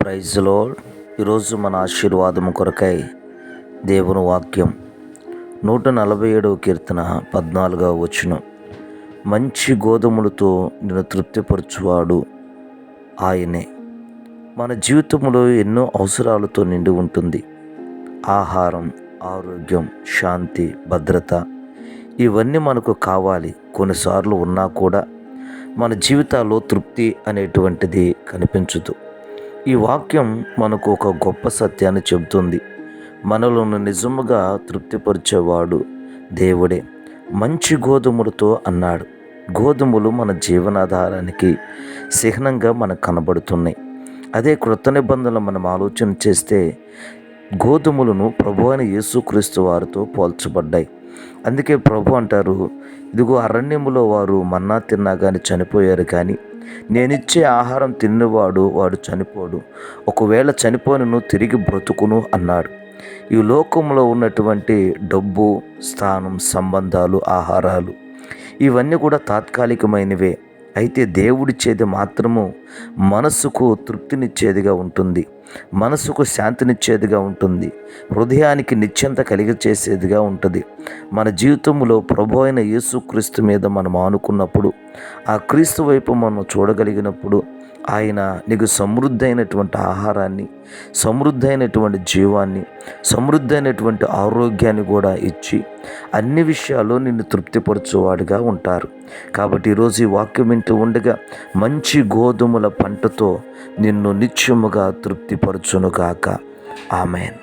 Praise lord. ఈరోజు మన ఆశీర్వాదము కొరకై దేవుని వాక్యం 147వ కీర్తన 14వ వచనం. మంచి గోధుమలతో నిన్ను తృప్తిపరచువాడు ఆయనే. మన జీవితంలో ఎన్నో అవసరాలతో నిండి ఉంటుంది. ఆహారం, ఆరోగ్యం, శాంతి, భద్రత ఇవన్నీ మనకు కావాలి. కొన్నిసార్లు ఉన్నా కూడా మన జీవితాల్లో తృప్తి అనేటువంటిది కనిపించదు. ఈ వాక్యం మనకు ఒక గొప్ప సత్యాన్ని చెబుతుంది. మనలను నిజముగా తృప్తిపరిచేవాడు దేవుడే. మంచి గోధుమలతో అన్నాడు. గోధుమలు మన జీవనాధారానికి చిహ్నంగా మనకు కనబడుతున్నాయి. అదే క్రొత్త నిబంధనలు మనం ఆలోచన చేస్తే గోధుమలను ప్రభు అయిన యేసుక్రీస్తు వారితో పోల్చబడ్డాయి. అందుకే ప్రభు అంటారు, ఇదిగో అరణ్యములో వారు మన్నా తిన్నా కానీ చనిపోయారు, కానీ నేనిచ్చే ఆహారం వాడు చనిపోడు, ఒకవేళ చనిపోయినను తిరిగి బ్రతుకును అన్నాడు. ఈ లోకంలో ఉన్నటువంటి డబ్బు, స్థానం, సంబంధాలు, ఆహారాలు ఇవన్నీ కూడా తాత్కాలికమైనవే. అయితే దేవుడిచ్చేది మాత్రము మనసుకు తృప్తినిచ్చేదిగా ఉంటుంది, మనసుకు శాంతినిచ్చేదిగా ఉంటుంది, హృదయానికి నిశ్చింత కలిగచేసేదిగా ఉంటుంది. మన జీవితంలో ప్రభు అయిన యేసుక్రీస్తు మీద మనం ఆనుకున్నప్పుడు, ఆ క్రీస్తు వైపు మనం చూడగలిగినప్పుడు ఆయన నీకు సమృద్ధైనటువంటి ఆహారాన్ని, సమృద్ధైనటువంటి జీవాన్ని, సమృద్ధైనటువంటి ఆరోగ్యాన్ని కూడా ఇచ్చి అన్ని విషయాల్లో నిన్ను తృప్తిపరచువాడుగా ఉంటారు. కాబట్టి ఈరోజు ఈ వాక్యం వింటూ ఉండగా మంచి గోధుమల పంటతో నిన్ను నిత్యముగా తృప్తిపరచునుగాక. ఆమెన్.